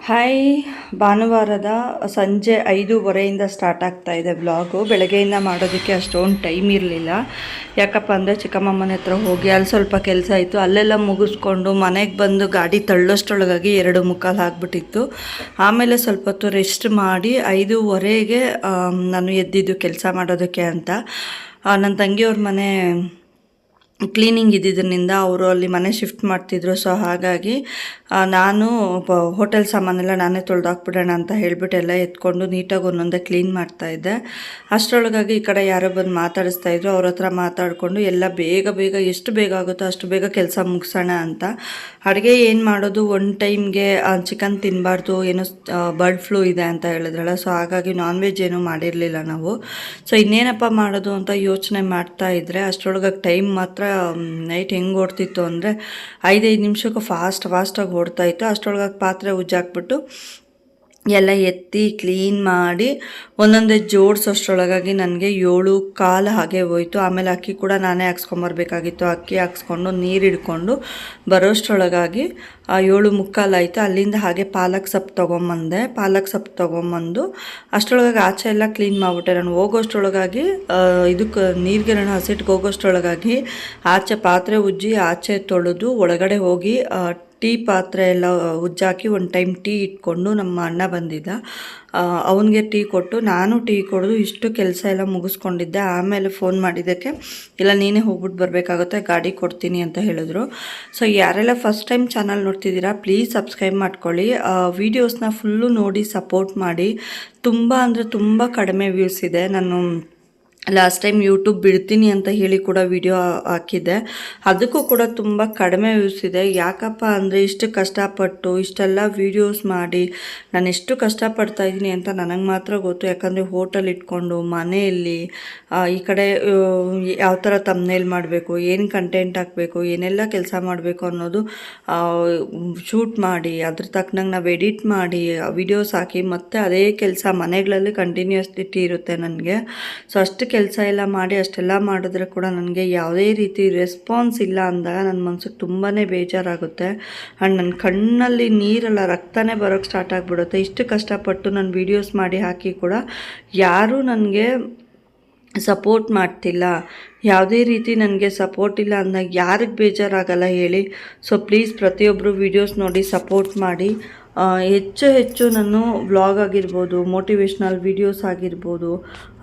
Hi, ಭಾನುವಾರದ ಸಂಜೆ 5:30 start ಆಗ್ತಾ ಇದೆ ವ್ಲಾಗು. ಬೆಳಗ್ಗೆಯಿಂದ ಮಾಡೋದಕ್ಕೆ ಅಷ್ಟೊಂದು ಟೈಮ್ ಇರಲಿಲ್ಲ. ಯಾಕಪ್ಪ ಅಂದರೆ ಚಿಕ್ಕಮ್ಮ ಮನೆ ಹತ್ರ ಹೋಗಿ ಅಲ್ಲಿ ಸ್ವಲ್ಪ ಕೆಲಸ ಇತ್ತು. ಅಲ್ಲೆಲ್ಲ ಮುಗಿಸ್ಕೊಂಡು ಮನೆಗೆ ಬಂದು ಗಾಡಿ ತಳ್ಳೋಷ್ಟರೊಳಗಾಗಿ 2:45 ಆಗಿಬಿಟ್ಟಿತ್ತು. ಆಮೇಲೆ ಸ್ವಲ್ಪ ಹೊತ್ತು ರೆಸ್ಟ್ ಮಾಡಿ 5:30ಗೆ ನಾನು ಎದ್ದಿದ್ದು ಕೆಲಸ ಮಾಡೋದಕ್ಕೆ ಅಂತ. ನನ್ನ ತಂಗಿಯವ್ರ ಮನೆ ಕ್ಲೀನಿಂಗ್ ಇದ್ದಿದ್ದರಿಂದ ಅವರು ಅಲ್ಲಿ ಮನೆ ಶಿಫ್ಟ್ ಮಾಡ್ತಿದ್ರು. ಸೊ ಹಾಗಾಗಿ ನಾನು ಹೋಟೆಲ್ ಸಾಮಾನೆಲ್ಲ ನಾನೇ ತೊಳೆದಾಕ್ಬಿಡೋಣ ಅಂತ ಹೇಳಿಬಿಟ್ಟು ಎಲ್ಲ ಎತ್ಕೊಂಡು ನೀಟಾಗಿ ಒಂದೊಂದೇ ಕ್ಲೀನ್ ಮಾಡ್ತಾಯಿದ್ದೆ. ಅಷ್ಟರೊಳಗಾಗಿ ಈ ಕಡೆ ಯಾರೋ ಬಂದು ಮಾತಾಡಿಸ್ತಾಯಿದ್ರು. ಅವ್ರ ಹತ್ರ ಮಾತಾಡಿಕೊಂಡು ಎಲ್ಲ ಬೇಗ ಎಷ್ಟು ಬೇಗ ಆಗುತ್ತೋ ಅಷ್ಟು ಬೇಗ ಕೆಲಸ ಮುಗಿಸೋಣ ಅಂತ. ಅಡುಗೆ ಏನು ಮಾಡೋದು, ಒಂದು ಟೈಮ್ಗೆ ಚಿಕನ್ ತಿನ್ನಬಾರ್ದು, ಏನೋ ಬರ್ಡ್ ಫ್ಲೂ ಇದೆ ಅಂತ ಹೇಳಿದ್ರಲ್ಲ. ಸೊ ಹಾಗಾಗಿ ನಾನ್ ವೆಜ್ ಏನೂ ಮಾಡಿರಲಿಲ್ಲ ನಾವು. ಸೊ ಇನ್ನೇನಪ್ಪ ಮಾಡೋದು ಅಂತ ಯೋಚನೆ ಮಾಡ್ತಾಯಿದ್ರೆ ಅಷ್ಟರೊಳಗಾಗಿ ಟೈಮ್ ಮಾತ್ರ ನೈಟ್ ಹೆಂಗೆ ಓಡ್ತಿತ್ತು ಅಂದರೆ 5 ನಿಮಿಷಕ್ಕೂ ಫಾಸ್ಟಾಗಿ ಓಡ್ತಾಯಿತ್ತು. ಅಷ್ಟರೊಳಗಾಗಿ ಪಾತ್ರೆ ಉಜ್ಜಾಕ್ಬಿಟ್ಟು ಎಲ್ಲ ಎತ್ತಿ ಕ್ಲೀನ್ ಮಾಡಿ ಒಂದೊಂದೇ ಜೋಡಿಸೋಷ್ಟ್ರೊಳಗಾಗಿ ನನಗೆ 7:15 ಹಾಗೆ ಹೋಯಿತು. ಆಮೇಲೆ ಅಕ್ಕಿ ಕೂಡ ನಾನೇ ಹಾಕ್ಸ್ಕೊಂಬರ್ಬೇಕಾಗಿತ್ತು. ಅಕ್ಕಿ ಹಾಕ್ಸ್ಕೊಂಡು ನೀರು ಹಿಡ್ಕೊಂಡು ಬರೋಷ್ಟ್ರೊಳಗಾಗಿ 7:45 ಆಯಿತು. ಅಲ್ಲಿಂದ ಹಾಗೆ ಪಾಲಕ್ ಸೊಪ್ಪು ತೊಗೊಂಬಂದು ಅಷ್ಟರೊಳಗಾಗಿ ಆಚೆ ಎಲ್ಲ ಕ್ಲೀನ್ ಮಾಡಿಬಿಟ್ಟೆ. ನಾನು ಹೋಗೋಷ್ಟ್ರೊಳಗಾಗಿ ಇದಕ್ಕೆ ನೀರಿಗೆ ಹಸಿಟ್ಟಿಗೆ ಹೋಗೋಷ್ಟ್ರೊಳಗಾಗಿ ಆಚೆ ಪಾತ್ರೆ ಉಜ್ಜಿ ಆಚೆ ತೊಳೆದು ಒಳಗಡೆ ಹೋಗಿ ಟೀ ಪಾತ್ರೆ ಎಲ್ಲ ಉಜ್ಜಾಕಿ ಒಂದು ಟೈಮ್ ಟೀ ಇಟ್ಕೊಂಡು ನಮ್ಮ ಅಣ್ಣ ಬಂದಿದ್ದ, ಅವನಿಗೆ ಟೀ ಕೊಟ್ಟು ನಾನು ಟೀ ಕೊಡೋದು ಇಷ್ಟು ಕೆಲಸ ಎಲ್ಲ ಮುಗಿಸ್ಕೊಂಡಿದ್ದೆ. ಆಮೇಲೆ ಫೋನ್ ಮಾಡಿದ್ದಕ್ಕೆ ಇಲ್ಲ ನೀನೇ ಹೋಗ್ಬಿಟ್ಟು ಬರಬೇಕಾಗುತ್ತೆ, ಗಾಡಿ ಕೊಡ್ತೀನಿ ಅಂತ ಹೇಳಿದ್ರು. ಸೊ ಯಾರೆಲ್ಲ ಫಸ್ಟ್ ಟೈಮ್ ಚಾನಲ್ ನೋಡ್ತಿದ್ದೀರಾ ಪ್ಲೀಸ್ ಸಬ್ಸ್ಕ್ರೈಬ್ ಮಾಡ್ಕೊಳ್ಳಿ. ವೀಡಿಯೋಸ್ನ ಫುಲ್ಲು ನೋಡಿ ಸಪೋರ್ಟ್ ಮಾಡಿ. ತುಂಬ ಅಂದರೆ ತುಂಬ ಕಡಿಮೆ ವ್ಯೂಸ್ ಇದೆ. ನಾನು ಲಾಸ್ಟ್ ಟೈಮ್ ಯೂಟ್ಯೂಬ್ ಬಿಡ್ತೀನಿ ಅಂತ ಹೇಳಿ ಕೂಡ ವಿಡಿಯೋ ಹಾಕಿದ್ದೆ, ಅದಕ್ಕೂ ಕೂಡ ತುಂಬ ಕಡಿಮೆ ವ್ಯೂಸ್ ಇದೆ. ಯಾಕಪ್ಪ ಅಂದರೆ ಇಷ್ಟು ಕಷ್ಟಪಟ್ಟು ಇಷ್ಟೆಲ್ಲ ವೀಡಿಯೋಸ್ ಮಾಡಿ ನಾನು ಎಷ್ಟು ಕಷ್ಟಪಡ್ತಾ ಇದ್ದೀನಿ ಅಂತ ನನಗೆ ಮಾತ್ರ ಗೊತ್ತು. ಯಾಕಂದರೆ ಹೋಟೆಲ್ ಇಟ್ಕೊಂಡು ಮನೆಯಲ್ಲಿ ಈ ಕಡೆ ಯಾವ ಥರ ತಮ್ನೇಲ್ ಮಾಡಬೇಕು, ಏನು ಕಂಟೆಂಟ್ ಹಾಕಬೇಕು, ಏನೆಲ್ಲ ಕೆಲಸ ಮಾಡಬೇಕು ಅನ್ನೋದು ಶೂಟ್ ಮಾಡಿ ಅದ್ರ ತಕ್ಕನಂಗೆ ನಾವು ಎಡಿಟ್ ಮಾಡಿ ವಿಡಿಯೋಸ್ ಹಾಕಿ ಮತ್ತು ಅದೇ ಕೆಲಸ ಮನೆಗಳಲ್ಲಿ ಕಂಟಿನ್ಯೂಸ್ಲಿಟಿ ಇರುತ್ತೆ ನನಗೆ. ಸೊ ಅಷ್ಟು ಕೆಲಸ ಎಲ್ಲ ಮಾಡಿ ಅಷ್ಟೆಲ್ಲ ಮಾಡಿದ್ರೆ ಕೂಡ ನನಗೆ ಯಾವುದೇ ರೀತಿ ರೆಸ್ಪಾನ್ಸ್ ಇಲ್ಲ ಅಂದಾಗ ನನ್ನ ಮನಸ್ಸಿಗೆ ತುಂಬಾ ಬೇಜಾರಾಗುತ್ತೆ. ಆ್ಯಂಡ್ ನನ್ನ ಕಣ್ಣಲ್ಲಿ ನೀರೆಲ್ಲ ರಕ್ತನೇ ಬರೋಕ್ಕೆ ಸ್ಟಾರ್ಟ್ ಆಗಿಬಿಡುತ್ತೆ. ಇಷ್ಟು ಕಷ್ಟಪಟ್ಟು ನಾನು ವೀಡಿಯೋಸ್ ಮಾಡಿ ಹಾಕಿ ಕೂಡ ಯಾರೂ ನನಗೆ ಸಪೋರ್ಟ್ ಮಾಡ್ತಿಲ್ಲ, ಯಾವುದೇ ರೀತಿ ನನಗೆ ಸಪೋರ್ಟ್ ಇಲ್ಲ ಅಂದಾಗ ಯಾರಿಗೆ ಬೇಜಾರಾಗಲ್ಲ ಹೇಳಿ. ಸೊ ಪ್ಲೀಸ್ ಪ್ರತಿಯೊಬ್ಬರು ವೀಡಿಯೋಸ್ ನೋಡಿ ಸಪೋರ್ಟ್ ಮಾಡಿ. ಹೆಚ್ಚು ನಾನು ವ್ಲಾಗ್ ಆಗಿರ್ಬೋದು, ಮೋಟಿವೇಶ್ನಲ್ ವೀಡಿಯೋಸ್ ಆಗಿರ್ಬೋದು,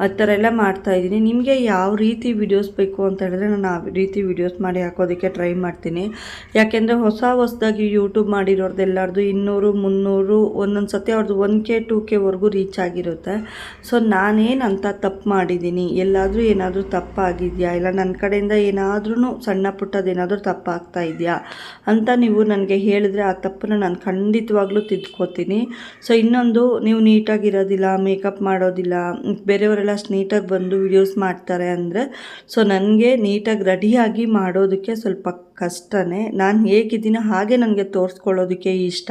ಆ ಥರ ಎಲ್ಲ ಮಾಡ್ತಾಯಿದ್ದೀನಿ. ನಿಮಗೆ ಯಾವ ರೀತಿ ವೀಡಿಯೋಸ್ ಬೇಕು ಅಂತ ಹೇಳಿದ್ರೆ ನಾನು ಆ ರೀತಿ ವೀಡಿಯೋಸ್ ಮಾಡಿ ಹಾಕೋದಕ್ಕೆ ಟ್ರೈ ಮಾಡ್ತೀನಿ. ಯಾಕೆಂದರೆ ಹೊಸದಾಗಿ ಯೂಟ್ಯೂಬ್ ಮಾಡಿರೋರ್ದೆಲ್ಲರದು 200, 300 ಒಂದೊಂದು ಸತಿ ಅವ್ರದ್ದು 1K 2Kವರೆಗೂ ರೀಚ್ ಆಗಿರುತ್ತೆ. ಸೊ ನಾನೇನಂತ ತಪ್ಪು ಮಾಡಿದ್ದೀನಿ, ಎಲ್ಲಾದರೂ ಏನಾದರೂ ತಪ್ಪಾಗಿದೆಯಾ, ಇಲ್ಲ ನನ್ನ ಕಡೆಯಿಂದ ಏನಾದ್ರೂ ಸಣ್ಣ ಪುಟ್ಟದೇನಾದರೂ ತಪ್ಪಾಗ್ತಾ ಇದೆಯಾ ಅಂತ ನೀವು ನನಗೆ ಹೇಳಿದ್ರೆ ಆ ತಪ್ಪನ್ನು ನಾನು ಖಂಡಿತವಾಗ್ಲೂ ತಿದ್ಕೋತೀನಿ. ಸೊ ಇನ್ನೊಂದು, ನೀವು ನೀಟಾಗಿರೋದಿಲ್ಲ, ಮೇಕಪ್ ಮಾಡೋದಿಲ್ಲ, ಬೇರೆಯವರೆಲ್ಲ ಅಷ್ಟು ನೀಟಾಗಿ ಬಂದು ವಿಡಿಯೋಸ್ ಮಾಡ್ತಾರೆ ಅಂದರೆ ಸೊ ನನಗೆ ನೀಟಾಗಿ ರೆಡಿಯಾಗಿ ಮಾಡೋದಕ್ಕೆ ಸ್ವಲ್ಪ ಕಷ್ಟನೇ. ನಾನು ಹೇಗಿದ್ದೀನೋ ಹಾಗೆ ನನಗೆ ತೋರಿಸ್ಕೊಳ್ಳೋದಕ್ಕೆ ಇಷ್ಟ.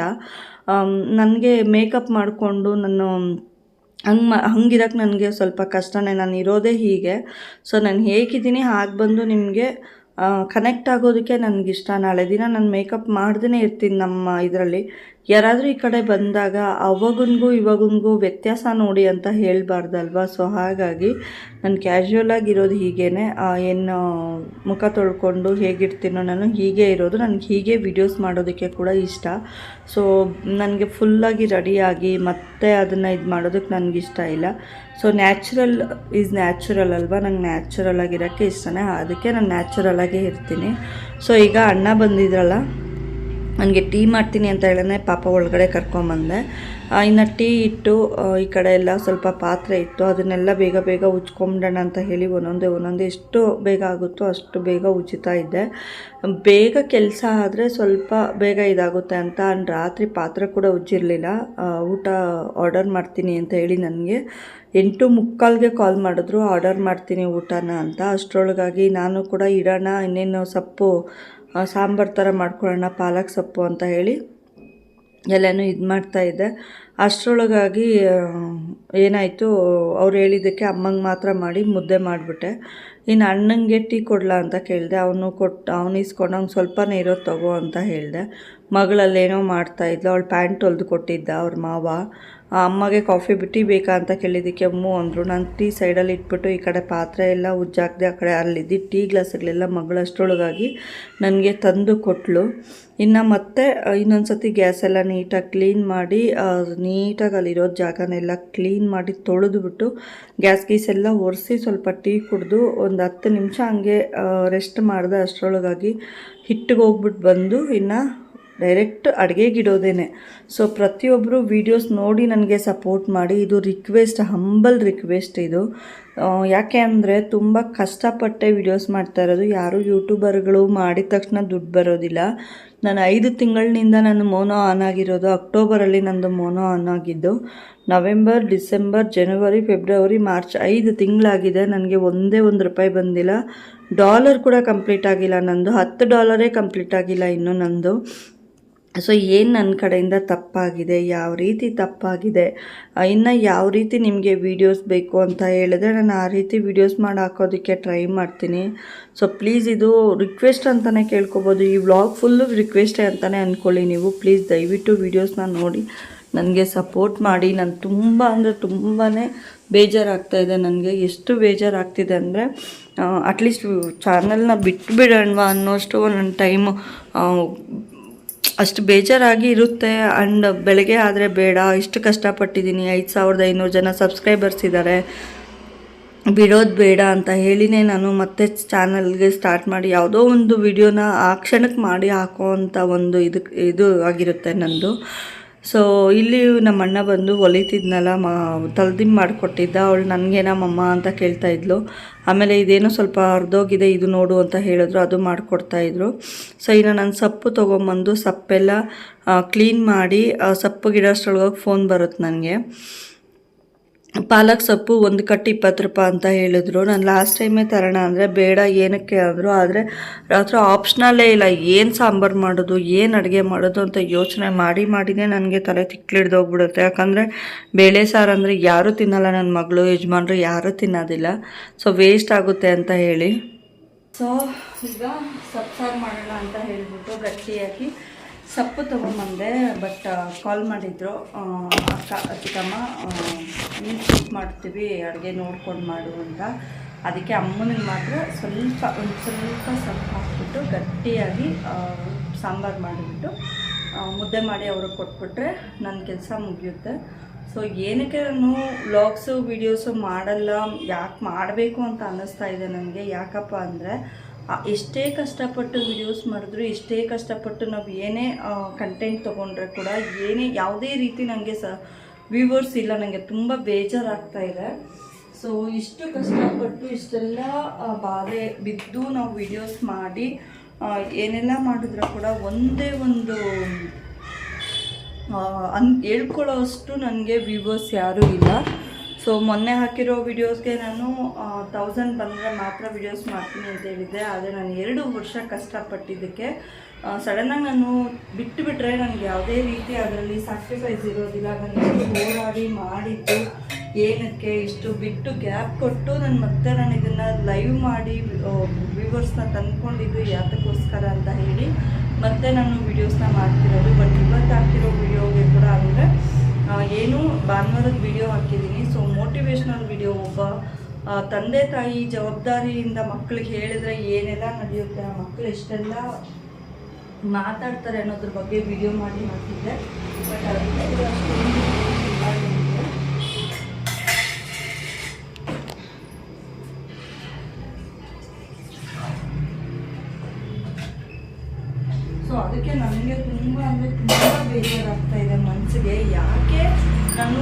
ನನಗೆ ಮೇಕಪ್ ಮಾಡಿಕೊಂಡು ನಾನು ಹಂಗಿರೋಕ್ಕೆ ನನಗೆ ಸ್ವಲ್ಪ ಕಷ್ಟನೇ. ನಾನು ಇರೋದೇ ಹೀಗೆ. ಸೊ ನಾನು ಹೇಗಿದ್ದೀನಿ ಹಾಗೆ ಬಂದು ನಿಮಗೆ ಕನೆಕ್ಟ್ ಆಗೋದಕ್ಕೆ ನನಗಿಷ್ಟ. ನಾಳೆ ದಿನ ನಾನು ಮೇಕಪ್ ಮಾಡ್ದೇ ಇರ್ತೀನಿ ನಮ್ಮ ಇದರಲ್ಲಿ. ಯಾರಾದರೂ ಈ ಕಡೆ ಬಂದಾಗ ಅವಾಗನಿಗೂ ಇವಾಗನಿಗೂ ವ್ಯತ್ಯಾಸ ನೋಡಿ ಅಂತ ಹೇಳಬಾರ್ದಲ್ವ. ಸೊ ಹಾಗಾಗಿ ನಾನು ಕ್ಯಾಶುವಲಾಗಿರೋದು ಹೀಗೇ. ಏನು ಮುಖ ತೊಳ್ಕೊಂಡು ಹೇಗಿರ್ತೀನೋ ನಾನು ಹೀಗೆ ಇರೋದು. ನನಗೆ ಹೀಗೆ ವಿಡಿಯೋಸ್ ಮಾಡೋದಕ್ಕೆ ಕೂಡ ಇಷ್ಟ. ಸೊ ನನಗೆ ಫುಲ್ಲಾಗಿ ರೆಡಿಯಾಗಿ ಮತ್ತೆ ಅದನ್ನು ಇದು ಮಾಡೋದಕ್ಕೆ ನನಗಿಷ್ಟ ಇಲ್ಲ. ಸೊ ನ್ಯಾಚುರಲ್ ಈಸ್ ನ್ಯಾಚುರಲ್ ಅಲ್ವಾ, ನಂಗೆ ನ್ಯಾಚುರಲ್ ಆಗಿರೋಕ್ಕೆ ಇಷ್ಟನೇ. ಅದಕ್ಕೆ ನಾನು ನ್ಯಾಚುರಲಾಗೇ ಇರ್ತೀನಿ. ಸೊ ಈಗ ಅಣ್ಣ ಬಂದಿದ್ರಲ್ಲ, ನನಗೆ ಟೀ ಮಾಡ್ತೀನಿ ಅಂತ ಹೇಳೇ ಪಾಪ ಒಳಗಡೆ ಕರ್ಕೊಂಬಂದೆ. ಇನ್ನು ಟೀ ಇಟ್ಟು ಈ ಕಡೆ ಎಲ್ಲ ಸ್ವಲ್ಪ ಪಾತ್ರೆ ಇತ್ತು, ಅದನ್ನೆಲ್ಲ ಬೇಗ ಉಜ್ಕೊಂಬಿಡೋಣ ಅಂತ ಹೇಳಿ ಒಂದೊಂದೇ ಎಷ್ಟು ಬೇಗ ಆಗುತ್ತೋ ಅಷ್ಟು ಬೇಗ ಉಜ್ಜುತ್ತಾ ಇದ್ದೆ. ಬೇಗ ಕೆಲಸ ಆದರೆ ಸ್ವಲ್ಪ ಬೇಗ ಇದಾಗುತ್ತೆ ಅಂತ. ರಾತ್ರಿ ಪಾತ್ರೆ ಕೂಡ ಉಜ್ಜಿರಲಿಲ್ಲ. ಊಟ ಆರ್ಡರ್ ಮಾಡ್ತೀನಿ ಅಂತ ಹೇಳಿ ನನಗೆ 8:45ಗೆ ಕಾಲ್ ಮಾಡಿದ್ರು, ಆರ್ಡರ್ ಮಾಡ್ತೀನಿ ಊಟನ ಅಂತ. ಅಷ್ಟರೊಳಗಾಗಿ ನಾನು ಕೂಡ ಇಡೋಣ, ಇನ್ನೇನು ಸೊಪ್ಪು ಸಾಂಬಾರು ಥರ ಮಾಡ್ಕೊಳ್ಳೋಣ ಪಾಲಕ್ ಸೊಪ್ಪು ಅಂತ ಹೇಳಿ ಎಲ್ಲನೂ ಇದು ಮಾಡ್ತಾಯಿದ್ದೆ. ಅಷ್ಟರೊಳಗಾಗಿ ಏನಾಯಿತು, ಅವ್ರು ಹೇಳಿದ್ದಕ್ಕೆ ಅಮ್ಮಂಗೆ ಮಾತ್ರ ಮಾಡಿ ಮುದ್ದೆ ಮಾಡಿಬಿಟ್ಟೆ. ಇನ್ನು ಅಣ್ಣಂಗೆ ಟೀ ಕೊಡಲಾ ಅಂತ ಕೇಳಿದೆ. ಅವನು ಇಸ್ಕೊಂಡು ಅವ್ನು ಸ್ವಲ್ಪನೇ ಇರೋದು ತಗೋ ಅಂತ ಹೇಳಿದೆ. ಮಗಳಲ್ಲೇನೋ ಮಾಡ್ತಾಯಿದ್ಲು, ಅವಳು ಪ್ಯಾಂಟ್ ಹೊಲ್ದು ಕೊಟ್ಟಿದ್ದ ಅವ್ರ ಮಾವ. ಅಮ್ಮಗೆ ಕಾಫಿ ಟೀ ಬೇಕಾ ಅಂತ ಕೇಳಿದ್ದಕ್ಕೆ ಅಮ್ಮು ಅಂದರು. ನಾನು ಟೀ ಸೈಡಲ್ಲಿ ಇಟ್ಬಿಟ್ಟು ಈ ಕಡೆ ಪಾತ್ರೆ ಎಲ್ಲ ಉಜ್ಜಾಕ್ದೆ, ಆ ಕಡೆ ಅಲ್ಲಿದ್ದು ಟೀ ಗ್ಲಾಸ್ಗಳೆಲ್ಲ ಮಗಳು ಅಷ್ಟರೊಳಗಾಗಿ ನನಗೆ ತಂದು ಕೊಟ್ಟಳು. ಇನ್ನು ಮತ್ತೆ ಇನ್ನೊಂದು ಸತಿ ಗ್ಯಾಸೆಲ್ಲ ನೀಟಾಗಿ ಕ್ಲೀನ್ ಮಾಡಿ ನೀಟಾಗಿ ಅಲ್ಲಿರೋ ಜಾಗನೆಲ್ಲ ಕ್ಲೀನ್ ಮಾಡಿ ತೊಳೆದುಬಿಟ್ಟು ಗ್ಯಾಸ್ ಗೀಸೆಲ್ಲ ಒರೆಸಿ ಸ್ವಲ್ಪ ಟೀ ಕುಡಿದು ಒಂದು 10 ನಿಮಿಷ ಹಂಗೆ ರೆಸ್ಟ್ ಮಾಡಿದೆ. ಅಷ್ಟರೊಳಗಾಗಿ ಹಿಟ್ಟಿಗೆ ಹೋಗ್ಬಿಟ್ಟು ಬಂದು ಇನ್ನು ಡೈರೆಕ್ಟ್ ಅಡುಗೆಗಿಡೋದೇನೆ. ಸೊ ಪ್ರತಿಯೊಬ್ಬರು ವೀಡಿಯೋಸ್ ನೋಡಿ ನನಗೆ ಸಪೋರ್ಟ್ ಮಾಡಿ. ಇದು ರಿಕ್ವೆಸ್ಟ್, ಹಂಬಲ್ ರಿಕ್ವೆಸ್ಟ್ ಇದು. ಯಾಕೆ ಅಂದರೆ ತುಂಬ ಕಷ್ಟಪಟ್ಟೆ ವೀಡಿಯೋಸ್ ಮಾಡ್ತಾ ಇರೋದು. ಯಾರೂ ಯೂಟ್ಯೂಬರ್ಗಳು ಮಾಡಿದ ತಕ್ಷಣ ದುಡ್ಡು ಬರೋದಿಲ್ಲ. ನಾನು 5 ತಿಂಗಳಿನಿಂದ ನಾನು ಮೋನೋ ಆನ್ ಆಗಿರೋದು. ಅಕ್ಟೋಬರಲ್ಲಿ ನಂದು ಮೋನೋ ಆನ್ ಆಗಿದ್ದು. ನವೆಂಬರ್, ಡಿಸೆಂಬರ್, ಜನವರಿ, ಫೆಬ್ರವರಿ, ಮಾರ್ಚ್ 5 ತಿಂಗಳಾಗಿದೆ. ನನಗೆ ಒಂದೇ ₹1 ಬಂದಿಲ್ಲ. ಡಾಲರ್ ಕೂಡ ಕಂಪ್ಲೀಟ್ ಆಗಿಲ್ಲ ನಂದು. $10 ಕಂಪ್ಲೀಟ್ ಆಗಿಲ್ಲ ಇನ್ನೂ ನಂದು. ಸೊ ಏನು ನನ್ನ ಕಡೆಯಿಂದ ತಪ್ಪಾಗಿದೆ, ಯಾವ ರೀತಿ ತಪ್ಪಾಗಿದೆ, ಇನ್ನು ಯಾವ ರೀತಿ ನಿಮಗೆ ವೀಡಿಯೋಸ್ ಬೇಕು ಅಂತ ಹೇಳಿದ್ರೆ ನಾನು ಆ ರೀತಿ ವೀಡಿಯೋಸ್ ಮಾಡಿ ಹಾಕೋದಕ್ಕೆ ಟ್ರೈ ಮಾಡ್ತೀನಿ. ಸೊ ಪ್ಲೀಸ್ ಇದು ರಿಕ್ವೆಸ್ಟ್ ಅಂತಲೇ ಕೇಳ್ಕೊಬೋದು. ಈ ವ್ಲಾಗ್ ಫುಲ್ಲು ರಿಕ್ವೆಸ್ಟೇ ಅಂತಲೇ ಅಂದ್ಕೊಳ್ಳಿ ನೀವು. ಪ್ಲೀಸ್ ದಯವಿಟ್ಟು ವೀಡಿಯೋಸ್ನ ನೋಡಿ ನನಗೆ ಸಪೋರ್ಟ್ ಮಾಡಿ. ನಾನು ತುಂಬ ಅಂದರೆ ತುಂಬಾ ಬೇಜಾರಾಗ್ತಾಯಿದೆ. ನನಗೆ ಎಷ್ಟು ಬೇಜಾರಾಗ್ತಿದೆ ಅಂದರೆ ಅಟ್ಲೀಸ್ಟ್ ಚಾನಲ್ನ ಬಿಟ್ಟುಬಿಡೋಣ ಅನ್ನೋಷ್ಟು ನನ್ನ ಟೈಮು ಅಷ್ಟು ಬೇಜಾರಾಗಿ ಇರುತ್ತೆ. ಆ್ಯಂಡ್ ಬೆಳಗ್ಗೆ ಆದರೆ ಬೇಡ, ಇಷ್ಟು ಕಷ್ಟಪಟ್ಟಿದ್ದೀನಿ, 5500 ಜನ ಸಬ್ಸ್ಕ್ರೈಬರ್ಸ್ ಇದ್ದಾರೆ, ಬಿಡೋದು ಬೇಡ ಅಂತ ಹೇಳಿನೇ ನಾನು ಮತ್ತೆ ಚಾನಲ್ಗೆ ಸ್ಟಾರ್ಟ್ ಮಾಡಿ ಯಾವುದೋ ಒಂದು ವಿಡಿಯೋನ ಆ ಕ್ಷಣಕ್ಕೆ ಮಾಡಿ ಹಾಕೋ ಅಂಥ ಒಂದು ಇದು ಆಗಿರುತ್ತೆ ನಂದು. ಸೊ ಇಲ್ಲಿ ನಮ್ಮ ಅಣ್ಣ ಬಂದು ಹೊಲಿತಿದ್ನಲ್ಲ, ತಲ್ದಿಂಬು ಮಾಡಿಕೊಟ್ಟಿದ್ದ. ಅವಳು ನನಗೇನಮ್ಮಮ್ಮ ಅಂತ ಕೇಳ್ತಾಯಿದ್ಲು. ಆಮೇಲೆ ಇದೇನೋ ಸ್ವಲ್ಪ ಅರ್ಧೋಗಿದೆ, ಇದು ನೋಡು ಅಂತ ಹೇಳಿದ್ರು, ಅದು ಮಾಡಿಕೊಡ್ತಾಯಿದ್ರು. ಸೊ ಇನ್ನು ನಾನು ಸೊಪ್ಪು ತೊಗೊಂಬಂದು ಸೊಪ್ಪೆಲ್ಲ ಕ್ಲೀನ್ ಮಾಡಿ ಸೊಪ್ಪು ಗಿಡಷ್ಟೊಳಗೋಗಿ ಫೋನ್ ಬರುತ್ತೆ ನನಗೆ. ಪಾಲಕ್ ಸೊಪ್ಪು 1 ಕಟ್ಟು ₹20 ಅಂತ ಹೇಳಿದ್ರು. ನಾನು ಲಾಸ್ಟ್ ಟೈಮೇ ತರೋಣ ಅಂದರೆ ಬೇಡ ಏನಕ್ಕೆ ಅಂದರು. ಆದರೆ ರಾತ್ರಿ ಆಪ್ಷನಲ್ಲೇ ಇಲ್ಲ, ಏನು ಸಾಂಬಾರು ಮಾಡೋದು, ಏನು ಅಡುಗೆ ಮಾಡೋದು ಅಂತ ಯೋಚನೆ ಮಾಡಿನೇ ನನಗೆ ತಲೆ ತಿಕ್ಲಿಡ್ದೋಗ್ಬಿಡುತ್ತೆ. ಯಾಕಂದರೆ ಬೇಳೆ ಸಾರು ಅಂದರೆ ಯಾರೂ ತಿನ್ನಲ್ಲ, ನನ್ನ ಮಗಳು ಯಜಮಾನ್ರು ಯಾರೂ ತಿನ್ನೋದಿಲ್ಲ. ಸೊ ವೇಸ್ಟ್ ಆಗುತ್ತೆ ಅಂತ ಹೇಳಿ. ಸೊ ಈಗ ಸೊಪ್ಪು ಸಾರು ಮಾಡೋಣ ಅಂತ ಹೇಳಿಬಿಟ್ಟು ಗಟ್ಟಿಯಾಗಿ ಸೊಪ್ಪು ತೊಗೊಂಬಂದೆ. ಬಟ್ ಕಾಲ್ ಮಾಡಿದ್ರು ಚಿಕ್ಕಮ್ಮ, ನೀನು ಕುಕ್ ಮಾಡ್ತೀವಿ, ಅಡುಗೆ ನೋಡ್ಕೊಂಡು ಮಾಡು ಅಂತ. ಅದಕ್ಕೆ ಅಮ್ಮನಿಗೆ ಮಾತ್ರ ಒಂದು ಸ್ವಲ್ಪ ಸೊಪ್ಪು ಹಾಕ್ಬಿಟ್ಟು ಗಟ್ಟಿಯಾಗಿ ಸಾಂಬಾರು ಮಾಡಿಬಿಟ್ಟು ಮುದ್ದೆ ಮಾಡಿ ಅವ್ರಿಗೆ ಕೊಟ್ಬಿಟ್ರೆ ನನ್ನ ಕೆಲಸ ಮುಗಿಯುತ್ತೆ. ಸೊ ಏನಕ್ಕೆ ನಾನು ವ್ಲಾಗ್ಸು ವೀಡಿಯೋಸು ಮಾಡಲ್ಲ, ಯಾಕೆ ಮಾಡಬೇಕು ಅಂತ ಅನ್ನಿಸ್ತಾ ಇದೆ ನನಗೆ. ಯಾಕಪ್ಪ ಅಂದರೆ ಎಷ್ಟೇ ಕಷ್ಟಪಟ್ಟು ವೀಡಿಯೋಸ್ ಮಾಡಿದ್ರು, ಎಷ್ಟೇ ಕಷ್ಟಪಟ್ಟು ನಾವು ಏನೇ ಕಂಟೆಂಟ್ ತೊಗೊಂಡ್ರೆ ಕೂಡ ಯಾವುದೇ ರೀತಿ ನನಗೆ ವ್ಯೂವರ್ಸ್ ಇಲ್ಲ. ನನಗೆ ತುಂಬ ಬೇಜಾರಾಗ್ತಾ ಇದೆ. ಸೊ ಇಷ್ಟು ಕಷ್ಟಪಟ್ಟು ಇಷ್ಟೆಲ್ಲ ಬಾಧೆ ಬಿದ್ದು ನಾವು ವೀಡಿಯೋಸ್ ಮಾಡಿ ಏನೆಲ್ಲ ಮಾಡಿದ್ರು ಕೂಡ ಒಂದೇ ಒಂದು ಹೇಳ್ಕೊಳ್ಳೋ ಅಷ್ಟು ನನಗೆ ವ್ಯೂವರ್ಸ್ ಯಾರೂ ಇಲ್ಲ. ಸೊ ಮೊನ್ನೆ ಹಾಕಿರೋ ವೀಡಿಯೋಸ್ಗೆ ನಾನು 1000 ಬಂದರೆ ಮಾತ್ರ ವೀಡಿಯೋಸ್ ಮಾಡ್ತೀನಿ ಅಂತ ಹೇಳಿದ್ದೆ. ಆದರೆ ನಾನು 2 ವರ್ಷ ಕಷ್ಟಪಟ್ಟಿದ್ದಕ್ಕೆ ಸಡನ್ನಾಗಿ ನಾನು ಬಿಟ್ಟುಬಿಟ್ರೆ ನನಗೆ ಯಾವುದೇ ರೀತಿ ಅದರಲ್ಲಿ ಸ್ಯಾಕ್ರಿಫೈಸ್ ಇರೋದಿಲ್ಲ. ನಾನು ಹೋರಾಡಿ ಮಾಡಿದ್ದು ಏನಕ್ಕೆ, ಇಷ್ಟು ಬಿಟ್ಟು ಗ್ಯಾಪ್ ಕೊಟ್ಟು ನಾನು ಇದನ್ನು ಲೈವ್ ಮಾಡಿ ವ್ಯೂವರ್ಸ್ನ ತಂದ್ಕೊಂಡಿದ್ದು ಯಾತಕ್ಕೋಸ್ಕರ ಅಂತ ಹೇಳಿ ಮತ್ತೆ ನಾನು ವೀಡಿಯೋಸ್ನ ಮಾಡ್ತಿರೋದು. ಬಟ್ ಇವತ್ತು ಹಾಕಿರೋ ವೀಡಿಯೋಗೆ ಕೂಡ ಅಂದರೆ ಏನು ಭಾನುವಾರದ ವಿಡಿಯೋ ಹಾಕಿದ್ದೀನಿ. ಸೊ ಮೋಟಿವೇಶ್ನಲ್ ವಿಡಿಯೋ, ಒಬ್ಬ ತಂದೆ ತಾಯಿ ಜವಾಬ್ದಾರಿಯಿಂದ ಮಕ್ಕಳಿಗೆ ಹೇಳಿದ್ರೆ ಏನೆಲ್ಲ ನಡೆಯುತ್ತೆ, ಆ ಮಕ್ಕಳು ಎಷ್ಟೆಲ್ಲ ಮಾತಾಡ್ತಾರೆ ಅನ್ನೋದ್ರ ಬಗ್ಗೆ ವಿಡಿಯೋ ಮಾಡಿ ಹಾಕಿದ್ದೆ. ಬಟ್ ಅದಕ್ಕೆ ಸೊ ಅದಕ್ಕೆ ನನಗೆ ತುಂಬ ಅಂದರೆ ತುಂಬ ಬೇಜಾರಾಗ್ತಾ ಇದೆ ಮನಸ್ಸಿಗೆ. ಯಾಕೆ ನಾನು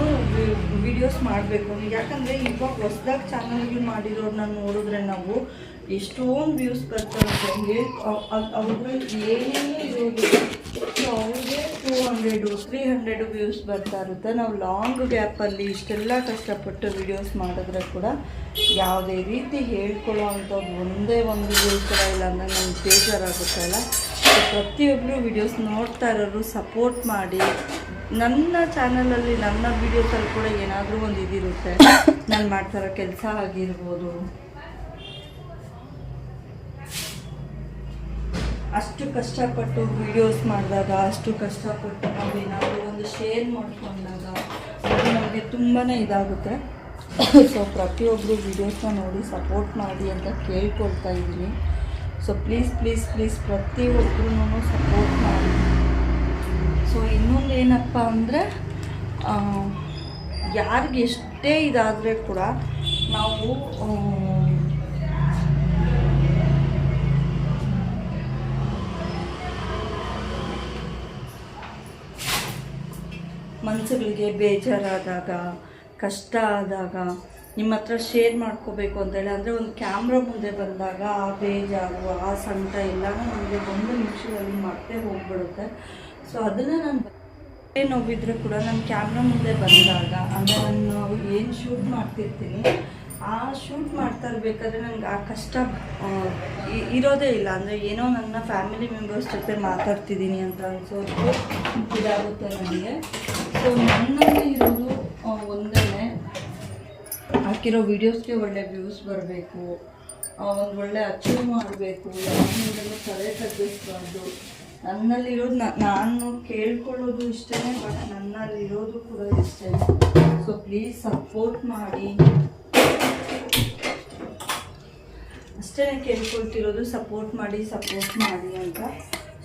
ವೀಡಿಯೋಸ್ ಮಾಡಬೇಕು, ಯಾಕಂದರೆ ಇವಾಗ ಹೊಸ್ದಾಗಿ ಚಾನಲ್ಗೆ ಮಾಡಿರೋರನ್ನ ನೋಡಿದ್ರೆ ನಾವು ಎಷ್ಟೊಂದು ವ್ಯೂಸ್ ಬರ್ತಾರೆ. ಅವ್ರಿಗೆ ಏನೇನು ಇರೋದಿಲ್ಲ. ಸೊ ಅವ್ರಿಗೆ 200, 300 ವ್ಯೂಸ್ ಬರ್ತಾ ಇರುತ್ತೆ. ನಾವು ಲಾಂಗ್ ಗ್ಯಾಪಲ್ಲಿ ಇಷ್ಟೆಲ್ಲ ಕಷ್ಟಪಟ್ಟು ವೀಡಿಯೋಸ್ ಮಾಡಿದ್ರೆ ಕೂಡ ಯಾವುದೇ ರೀತಿ ಹೇಳ್ಕೊಳ್ಳೋ ಅಂಥದ್ದು ಒಂದೇ ಒಂದು ವ್ಯೂಸ್ ಕೂಡ ಇಲ್ಲ ಅಂದರೆ ನನಗೆ ಬೇಜಾರಾಗುತ್ತಲ್ಲ. ಪ್ರತಿಯೊಬ್ಬರು ವೀಡಿಯೋಸ್ ನೋಡ್ತಾ ಇರೋರು ಸಪೋರ್ಟ್ ಮಾಡಿ. ನನ್ನ ಚಾನಲಲ್ಲಿ ನನ್ನ ವೀಡಿಯೋಸಲ್ಲಿ ಕೂಡ ಏನಾದರೂ ಒಂದು ಇದಿರುತ್ತೆ, ನಾನು ಮಾಡ್ತಾರೋ ಕೆಲಸ ಆಗಿರ್ಬೋದು, ಅಷ್ಟು ಕಷ್ಟಪಟ್ಟು ವೀಡಿಯೋಸ್ ಮಾಡಿದಾಗ, ಅಷ್ಟು ಕಷ್ಟಪಟ್ಟು ನಾವೇನಾದರೂ ಒಂದು ಶೇರ್ ಮಾಡಿಕೊಂಡಾಗ ಅದು ನಮಗೆ ತುಂಬಾ ಇದಾಗುತ್ತೆ. ಸೊ ಪ್ರತಿಯೊಬ್ಬರು ವೀಡಿಯೋಸ್ನ ನೋಡಿ ಸಪೋರ್ಟ್ ಮಾಡಿ ಅಂತ ಕೇಳ್ಕೊಳ್ತಾ ಇದ್ದೀನಿ. ಸೊ ಪ್ಲೀಸ್ ಪ್ಲೀಸ್ ಪ್ಲೀಸ್ ಪ್ರತಿಯೊಬ್ಬರೂ ಸಪೋರ್ಟ್ ಮಾಡಿ. ಸೊ ಇನ್ನೊಂದು ಏನಪ್ಪ ಅಂದರೆ, ಯಾರಿಗೆ ಎಷ್ಟೇ ಇದಾದರೆ ಕೂಡ ನಾವು ಮನಸ್ಸುಗಳಿಗೆ ಬೇಜಾರಾದಾಗ, ಕಷ್ಟ ಆದಾಗ ನಿಮ್ಮ ಹತ್ರ ಶೇರ್ ಮಾಡ್ಕೋಬೇಕು ಅಂತೇಳಿ ಅಂದರೆ ಒಂದು ಕ್ಯಾಮ್ರಾ ಮುಂದೆ ಬಂದಾಗ ಆ ಬೇಜಾರು, ಆ ಸಂಕಟ ಎಲ್ಲನೂ ನಮಗೆ ಒಂದು ನಿಮಿಷದಲ್ಲಿ ಮತ್ತೆ ಹೋಗ್ಬಿಡುತ್ತೆ. ಸೊ ಅದನ್ನು ನಾನು ನೋವಿದ್ರೆ ಕೂಡ ನಾನು ಕ್ಯಾಮ್ರಾ ಮುಂದೆ ಬಂದಾಗ, ಅಂದರೆ ನಾನು ಏನು ಶೂಟ್ ಮಾಡ್ತಿರ್ತೀನಿ ಆ ಶೂಟ್ ಮಾಡ್ತಾ ಇರಬೇಕಾದ್ರೆ ನನಗೆ ಆ ಕಷ್ಟ ಇರೋದೇ ಇಲ್ಲ. ಅಂದರೆ ಏನೋ ನನ್ನ ಫ್ಯಾಮಿಲಿ ಮೆಂಬರ್ಸ್ ಜೊತೆ ಮಾತಾಡ್ತಿದ್ದೀನಿ ಅಂತ ಅನ್ಸೋದು ಇದಾಗುತ್ತೆ ನನಗೆ. ಸೊ ನನ್ನಲ್ಲಿ ಇರೋದು ಒಂದೇ, ಹಾಕಿರೋ ವೀಡಿಯೋಸ್ಗೆ ಒಳ್ಳೆ ವ್ಯೂಸ್ ಬರಬೇಕು, ಒಂದು ಒಳ್ಳೆ ಅಚೀವ್ ಮಾಡಬೇಕು, ಯಾರಿಂದಲೂ ತಲೆ ತಗ್ಗಿಸ್ಬಾರ್ದು. ನನ್ನಲ್ಲಿರೋದು ನಾನು ಕೇಳ್ಕೊಳ್ಳೋದು ಇಷ್ಟೇ, ಬಟ್ ನನ್ನಲ್ಲಿರೋದು ಕೂಡ ಇಷ್ಟೇ. ಸೊ ಪ್ಲೀಸ್ ಸಪೋರ್ಟ್ ಮಾಡಿ, ಅಷ್ಟೇ ಕೇಳ್ಕೊಳ್ತಿರೋದು, ಸಪೋರ್ಟ್ ಮಾಡಿ ಅಂತ.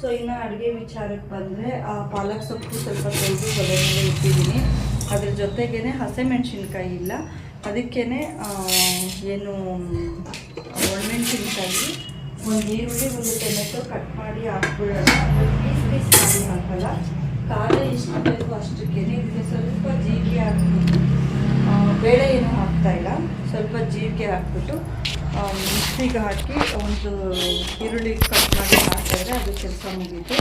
ಸೊ ಇನ್ನು ಅಡುಗೆ ವಿಚಾರಕ್ಕೆ ಬಂದರೆ, ಪಾಲಕ್ ಸೊಪ್ಪು ಸ್ವಲ್ಪ ತೊಳೆದು ಒಲೆ ಮೇಲೆ ಇಟ್ಟಿದ್ದೀನಿ. ಅದ್ರ ಜೊತೆಗೇ ಹಸಿಮೆಣ್ಸಿನ್ಕಾಯಿ ಇಲ್ಲ, ಅದಕ್ಕೇ ಏನು ಒಣಮೆಣ್ಸಿನ್ಕಾಯಿ, ಒಂದು ಈರುಳ್ಳಿ, ಒಂದು ಟೊಮೆಟೊ ಕಟ್ ಮಾಡಿ ಹಾಕ್ಬಿಡೋಣ. ಪೀಸ್ ಮಾಡಿ ಹಾಕಲ್ಲ, ಖಾರ ಎಷ್ಟು ಬೇಕು ಅಷ್ಟಕ್ಕೇ. ಇದಕ್ಕೆ ಸ್ವಲ್ಪ ಜೀರಿಗೆ ಹಾಕ್ಬಿಟ್ಟು, ಬೇಳೆ ಏನೂ ಹಾಕ್ತಾಯಿಲ್ಲ, ಸ್ವಲ್ಪ ಜೀರಿಗೆ ಹಾಕ್ಬಿಟ್ಟು ಮಿಕ್ಸಿಗೆ ಹಾಕಿ ಒಂದು ಈರುಳ್ಳಿ ಕಟ್ ಮಾಡಿ ಹಾಕಿದ್ರೆ ಅದು ಕೆಲಸ ಮುಗೀತು.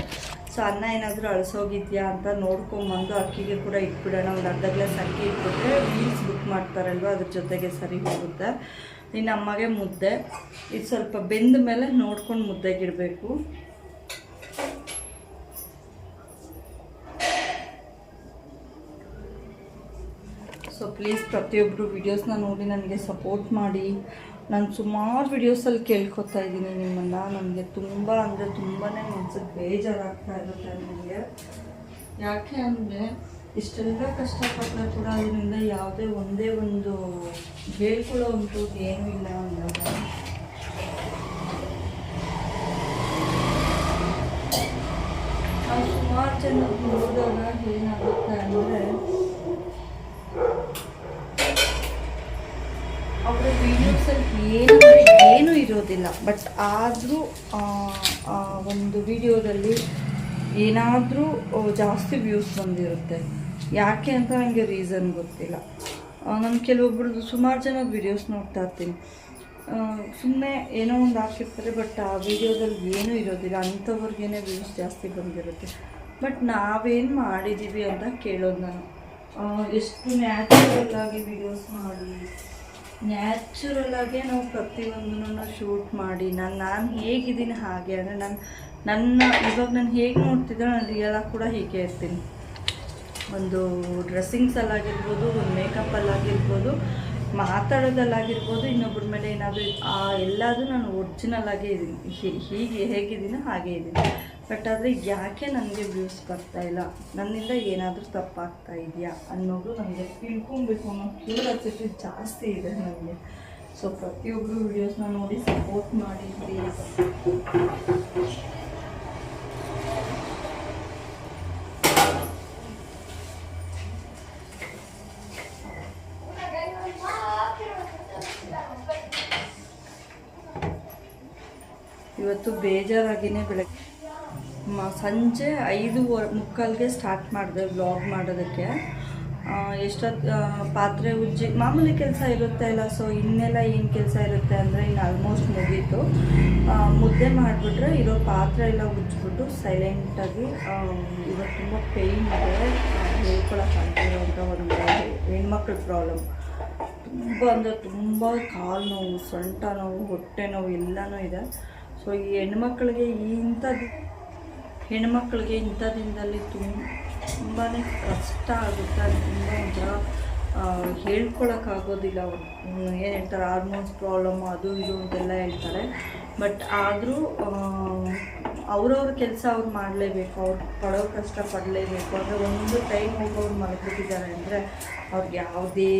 ಸೊ ಅನ್ನ ಏನಾದರೂ ಅಳಿಸೋಗಿದೆಯಾ ಅಂತ ನೋಡ್ಕೊಂಬಂದು ಅಕ್ಕಿಗೆ ಕೂಡ ಇಟ್ಬಿಡೋಣ. ಒಂದು ಅರ್ಧ ಗ್ಲಾಸ್ ಅಕ್ಕಿ ಇಟ್ಬಿಟ್ರೆ ಮೀಲ್ಸ್ ಬುಕ್ ಮಾಡ್ತಾರಲ್ವ, ಅದ್ರ ಜೊತೆಗೆ ಸರಿ ಹೋಗುತ್ತೆ. ಇನ್ನು ಅಮ್ಮಗೆ ಮುದ್ದೆ, ಇದು ಸ್ವಲ್ಪ ಬೆಂದ ಮೇಲೆ ನೋಡ್ಕೊಂಡು ಮುದ್ದೆಗಿಡಬೇಕು. ಸೊ ಪ್ಲೀಸ್ ಪ್ರತಿಯೊಬ್ಬರು ವೀಡಿಯೋಸ್ನ ನೋಡಿ ನನಗೆ ಸಪೋರ್ಟ್ ಮಾಡಿ. ನಾನು ಸುಮಾರು ವೀಡಿಯೋಸಲ್ಲಿ ಕೇಳ್ಕೊತಾ ಇದ್ದೀನಿ ನಿಮ್ಮನ್ನು. ನನಗೆ ತುಂಬ ಅಂದರೆ ತುಂಬಾ ಮನ್ಸಿಗೆ ಬೇಜಾರಾಗ್ತಾ ಇರುತ್ತೆ ನನಗೆ. ಯಾಕೆ ಅಂದರೆ ಇಷ್ಟೆಲ್ಲ ಕಷ್ಟಪಟ್ಟರೆ ಕೂಡ ಅದರಿಂದ ಯಾವುದೇ ಒಂದೇ ಒಂದು ಹೇಳ್ಕೊಳ್ಳೋ ಅಂಥದ್ದು ಏನೂ ಇಲ್ಲ ಅಂದಾಗ ನಾವು ಸುಮಾರು ಜನ ನೋಡಿದಾಗ ಏನಾಗುತ್ತೆ ಅಂದರೆ, ಅವರ ವೀಡಿಯೋಸಲ್ಲಿ ಏನೂ ಇರೋದಿಲ್ಲ, ಬಟ್ ಆದರೂ ಒಂದು ವೀಡಿಯೋದಲ್ಲಿ ಏನಾದರೂ ಜಾಸ್ತಿ ವ್ಯೂಸ್ ಬಂದಿರುತ್ತೆ. ಯಾಕೆ ಅಂತ ನನಗೆ ರೀಸನ್ ಗೊತ್ತಿಲ್ಲ. ನಾನು ಕೆಲವೊಬ್ರದ್ದು ಸುಮಾರು ಜನದ ವೀಡಿಯೋಸ್ ನೋಡ್ತಾ ಇರ್ತೀನಿ, ಸುಮ್ಮನೆ ಏನೋ ಒಂದು ಹಾಕಿರ್ತಾರೆ, ಬಟ್ ಆ ವೀಡಿಯೋದಲ್ಲಿ ಏನೂ ಇರೋದಿಲ್ಲ, ಅಂಥವ್ರಿಗೇ ವ್ಯೂಸ್ ಜಾಸ್ತಿ ಬಂದಿರುತ್ತೆ. ಬಟ್ ನಾವೇನು ಮಾಡಿದ್ದೀವಿ ಅಂತ ಕೇಳೋದು ನಾನು. ಎಷ್ಟು ನ್ಯಾಚುರಲ್ಲಾಗಿ ವೀಡಿಯೋಸ್ ಮಾಡಿ, ನ್ಯಾಚುರಲಾಗೇ ನಾವು ಪ್ರತಿಯೊಂದನ್ನು ಶೂಟ್ ಮಾಡಿ, ನಾನು ಹೇಗಿದ್ದೀನಿ ಹಾಗೆ, ಅಂದರೆ ಇವಾಗ ನಾನು ಹೇಗೆ ನೋಡ್ತಿದ್ದೆ ನಾನು ರಿಯಲಾಗಿ ಕೂಡ ಹೀಗೆ ಇರ್ತೀನಿ. ಒಂದು ಡ್ರೆಸ್ಸಿಂಗ್ಸಲ್ಲಾಗಿರ್ಬೋದು, ಒಂದು ಮೇಕಪ್ಪಲ್ಲಾಗಿರ್ಬೋದು, ಮಾತಾಡೋದಲ್ಲಾಗಿರ್ಬೋದು, ಇನ್ನೊಬ್ಬರ ಮೇಲೆ ಏನಾದರೂ ಎಲ್ಲದೂ ನಾನು ಒರಿಜಿನಲ್ ಆಗೇ ಇದ್ದೀನಿ, ಹೇಗಿದ್ದೀನೋ ಹಾಗೇ ಇದ್ದೀನಿ. ಬಟ್ ಆದರೆ ಯಾಕೆ ನನಗೆ ವ್ಯೂಸ್ ಬರ್ತಾಯಿಲ್ಲ, ನನ್ನಿಂದ ಏನಾದರೂ ತಪ್ಪಾಗ್ತಾ ಇದೆಯಾ ಅನ್ನೋದು ನನಗೆ ತಿಳ್ಕೊಬೇಕು ಅನ್ನೋ ಕ್ಯೂರಿಯಾಸಿಟಿ ಜಾಸ್ತಿ ಇದೆ ನನಗೆ. ಸೊ ಪ್ರತಿಯೊಬ್ಬರು ವೀಡಿಯೋಸ್ನ ನೋಡಿ ಸಪೋರ್ಟ್ ಮಾಡಿ ಪ್ಲೀಸ್. ಇವತ್ತು ಬೇಜಾರಾಗಿಯೇ ಬೆಳಗ್ಗೆ ಸಂಜೆ 5:45ಗೆ ಸ್ಟಾರ್ಟ್ ಮಾಡಿದೆ ವ್ಲಾಗ್ ಮಾಡೋದಕ್ಕೆ. ಎಷ್ಟೊತ್ತು ಪಾತ್ರೆ ಉಜ್ಜಿ ಮಾಮೂಲಿ ಕೆಲಸ ಇರುತ್ತೆ ಅಲ್ಲ. ಸೊ ಇನ್ನೆಲ್ಲ ಏನು ಕೆಲಸ ಇರುತ್ತೆ ಅಂದರೆ ಇನ್ನು ಆಲ್ಮೋಸ್ಟ್ ಮುಗೀತು. ಮುದ್ದೆ ಮಾಡಿಬಿಟ್ರೆ ಇರೋ ಪಾತ್ರೆ ಎಲ್ಲ ಉಜ್ಜಿಬಿಟ್ಟು ಸೈಲೆಂಟಾಗಿ, ಇವತ್ತು ತುಂಬ ಪೇಯ್ನ್ ಇದೆ, ಹೇಳ್ಕೊಳಕ್ಕಾಗ್ತಿರೋಂಥ ಒಂದು ಹೆಣ್ಮಕ್ಳ ಪ್ರಾಬ್ಲಮ್. ತುಂಬ ಅಂದರೆ ತುಂಬ ಕಾಲು ನೋವು, ಸೊಂಟ ನೋವು, ಹೊಟ್ಟೆ ನೋವು ಎಲ್ಲನೂ ಇದೆ. ಸೊ ಈ ಹೆಣ್ಮಕ್ಳಿಗೆ ಇಂಥ ದಿನದಲ್ಲಿ ತುಂಬಾ ಕಷ್ಟ ಆಗುತ್ತೆ. ಅದು ತುಂಬ ಒಂಥರ ಹೇಳ್ಕೊಳಕ್ಕಾಗೋದಿಲ್ಲ. ಏನು ಹೇಳ್ತಾರೆ, ಹಾರ್ಮೋನ್ಸ್ ಪ್ರಾಬ್ಲಮ್ಮು ಅದು ಇದು ಅಂತೆಲ್ಲ ಹೇಳ್ತಾರೆ. ಬಟ್ ಆದರೂ ಅವ್ರವ್ರ ಕೆಲಸ ಅವ್ರು ಮಾಡಲೇಬೇಕು, ಅವ್ರು ಪಡೋ ಕಷ್ಟ ಪಡಲೇಬೇಕು. ಅಂದರೆ ಒಂದು ಟೈಮ್ ಹೋಗೋರು ಮಲಗಿಬಿಟ್ಟಿದ್ದಾರೆ ಅಂದರೆ ಅವ್ರಿಗೆ ಯಾವುದೇ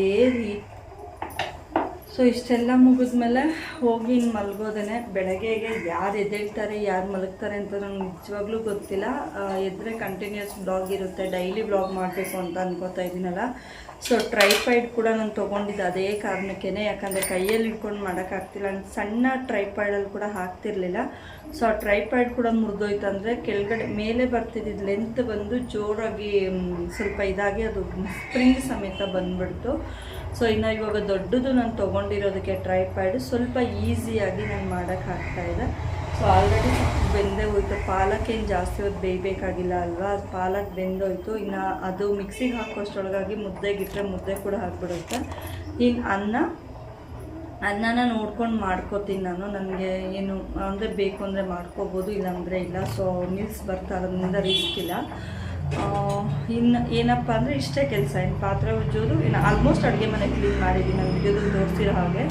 ಸೊ ಇಷ್ಟೆಲ್ಲ ಮುಗಿದ್ಮೇಲೆ ಹೋಗಿ ಇನ್ನು ಮಲಗೋದೇ. ಬೆಳಗ್ಗೆಗೆ ಯಾರು ಎದ್ದೇಳ್ತಾರೆ ಯಾರು ಮಲಗ್ತಾರೆ ಅಂತ ನನಗೆ ನಿಜವಾಗ್ಲೂ ಗೊತ್ತಿಲ್ಲ. ಎದ್ದರೆ ಕಂಟಿನ್ಯೂಸ್ ಬ್ಲಾಗ್ ಇರುತ್ತೆ, ಡೈಲಿ ಬ್ಲಾಗ್ ಮಾಡಬೇಕು ಅಂತ ಅನ್ಕೋತಾ ಇದ್ದೀನಲ್ಲ. ಸೊ ಟ್ರೈಪಾಯ್ಡ್ ಕೂಡ ನಾನು ತೊಗೊಂಡಿದ್ದೆ ಅದೇ ಕಾರಣಕ್ಕೇ, ಯಾಕಂದರೆ ಕೈಯಲ್ಲಿ ಇಟ್ಕೊಂಡು ಮಾಡೋಕ್ಕಾಗ್ತಿಲ್ಲ. ಸಣ್ಣ ಟ್ರೈಪಾಯ್ಡಲ್ಲಿ ಕೂಡ ಹಾಕ್ತಿರ್ಲಿಲ್ಲ. ಸೊ ಆ ಟ್ರೈಪಾಯ್ಡ್ ಕೂಡ ಮುರಿದೋಯ್ತು. ಅಂದರೆ ಕೆಳಗಡೆ ಮೇಲೆ ಬರ್ತಿದ್ದಿದ್ದು ಲೆಂತ್ ಬಂದು ಜೋರಾಗಿ ಸ್ವಲ್ಪ ಇದಾಗಿ ಅದು ಸ್ಪ್ರಿಂಗ್ ಸಮೇತ ಬಂದುಬಿಡ್ತು. ಸೊ ಇನ್ನು ಇವಾಗ ದೊಡ್ಡದು ನಾನು ತೊಗೊಂಡಿರೋದಕ್ಕೆ ಟ್ರೈಪಾಯ್ಡ್ ಸ್ವಲ್ಪ ಈಸಿಯಾಗಿ ನಾನು ಮಾಡೋಕ್ಕಾಗ್ತಾಯಿದೆ. ಸೊ ಆಲ್ರೆಡಿ ಬೆಂದೇ ಹೋಯ್ತು. ಪಾಲಕ್ಕೇನು ಜಾಸ್ತಿ ಹೊತ್ತು ಬೇಯಬೇಕಾಗಿಲ್ಲ ಅಲ್ವಾ, ಅದು ಪಾಲಕ್ ಬೆಂದೋಯ್ತು. ಇನ್ನು ಅದು ಮಿಕ್ಸಿಗೆ ಹಾಕೋಷ್ಟೊಳಗಾಗಿ ಮುದ್ದೆಗಿಟ್ಟರೆ ಮುದ್ದೆ ಕೂಡ ಹಾಕ್ಬಿಡುತ್ತೆ. ಇನ್ನು ಅನ್ನನ ನೋಡ್ಕೊಂಡು ಮಾಡ್ಕೋತೀನಿ ನಾನು. ನನಗೆ ಏನು ಅಂದರೆ ಬೇಕು ಅಂದರೆ ಮಾಡ್ಕೋಬೋದು, ಇಲ್ಲಾಂದರೆ ಇಲ್ಲ. ಸೊ ಮಿಲ್ಸ್ ಬರ್ತಾ ಅದರಿಂದ ರಿಸ್ಕ್ ಇಲ್ಲ. ಇನ್ನು ಏನಪ್ಪ ಅಂದರೆ ಇಷ್ಟೇ ಕೆಲಸ. ಇನ್ನು ಪಾತ್ರೆ ಉಜ್ಜೋದು, ಇನ್ನು ಆಲ್ಮೋಸ್ಟ್ ಅಡುಗೆ ಮನೆ ಕ್ಲೀನ್ ಮಾಡಿದ್ದೀನಿ. ನಾನು ವಿಡಿಯೋದಲ್ಲಿ ತೋರಿಸಿರೋ ಹಾಗೆ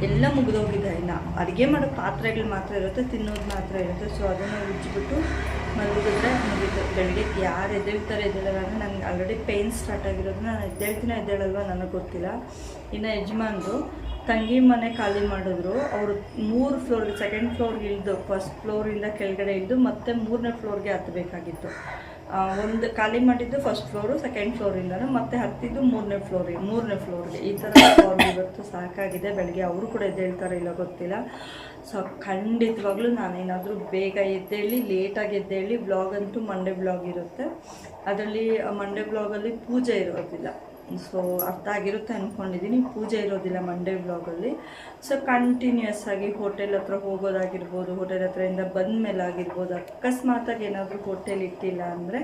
ಎಲ್ಲ ಮುಗಿದೋಗಿದೆ. ಇನ್ನು ಅಡುಗೆ ಮಾಡೋ ಪಾತ್ರೆಗಳು ಮಾತ್ರ ಇರುತ್ತೆ, ತಿನ್ನೋದು ಮಾತ್ರ ಇರುತ್ತೆ. ಸೊ ಅದನ್ನು ಉಜ್ಜಿಬಿಟ್ಟು ಮಲಗಿದ್ರೆ ಮುಗಿದು. ಬೆಳಗ್ಗೆ ಯಾರು ಎದ್ದೇಳ್ತಾರೆ ಎದ್ದೇಳಲ್ಲ ಅಂದರೆ ನನಗೆ ಆಲ್ರೆಡಿ ಪೇಯ್ನ್ ಸ್ಟಾರ್ಟ್ ಆಗಿರೋದು. ನಾನು ಎದ್ದೇಳ್ತೀನೋ ನನಗೆ ಗೊತ್ತಿಲ್ಲ. ಇನ್ನು ಯಜಮಾನ್ರು ತಂಗಿ ಮನೆ ಖಾಲಿ ಮಾಡಿದ್ರು. ಅವರು 3 ಫ್ಲೋರ್ಗೆ, ಸೆಕೆಂಡ್ ಫ್ಲೋರ್ಗೆ ಇಳಿದು ಫಸ್ಟ್ ಫ್ಲೋರಿಂದ ಕೆಳಗಡೆ ಇಳಿದು ಮತ್ತೆ 3ನೇ ಫ್ಲೋರ್ಗೆ ಹತ್ತಬೇಕಾಗಿತ್ತು. ಒಂದು ಖಾಲಿ ಮಾಡಿದ್ದು ಫಸ್ಟ್ ಫ್ಲೋರು, ಸೆಕೆಂಡ್ ಫ್ಲೋರಿಂದನೂ ಮತ್ತೆ ಹತ್ತಿದ್ದು 3ನೇ ಫ್ಲೋರ್ಗೆ. ಈ ಥರ ಇವತ್ತು ಸಾಕಾಗಿದೆ. ಬೆಳಗ್ಗೆ ಅವರು ಕೂಡ ಎದ್ದೇಳ್ತಾರೆ ಇಲ್ಲ ಗೊತ್ತಿಲ್ಲ. ಸೊ ಖಂಡಿತವಾಗ್ಲೂ ನಾನೇನಾದರೂ ಬೇಗ ಎದ್ದೇಳಿ ಲೇಟಾಗಿ ಎದ್ದೇಳಿ ಬ್ಲಾಗ್ ಅಂತೂ ಮಂಡೇ ಬ್ಲಾಗ್ ಇರುತ್ತೆ. ಅದರಲ್ಲಿ ಮಂಡೇ ಬ್ಲಾಗಲ್ಲಿ ಪೂಜೆ ಇರೋದಿಲ್ಲ. ಸೊ ಅರ್ಥ ಆಗಿರುತ್ತೆ ಅಂದ್ಕೊಂಡಿದ್ದೀನಿ. ಪೂಜೆ ಇರೋದಿಲ್ಲ ಮಂಡೇ ಬ್ಲಾಗಲ್ಲಿ. ಸೊ ಕಂಟಿನ್ಯೂಸ್ ಆಗಿ ಹೋಟೆಲ್ ಹತ್ರ ಹೋಗೋದಾಗಿರ್ಬೋದು, ಹೋಟೆಲ್ ಹತ್ರದಿಂದ ಬಂದ ಮೇಲೆ ಆಗಿರ್ಬೋದು, ಅಕಸ್ಮಾತಾಗಿ ಏನಾದರೂ ಹೋಟೆಲ್ ಇಟ್ಟಿಲ್ಲ ಅಂದರೆ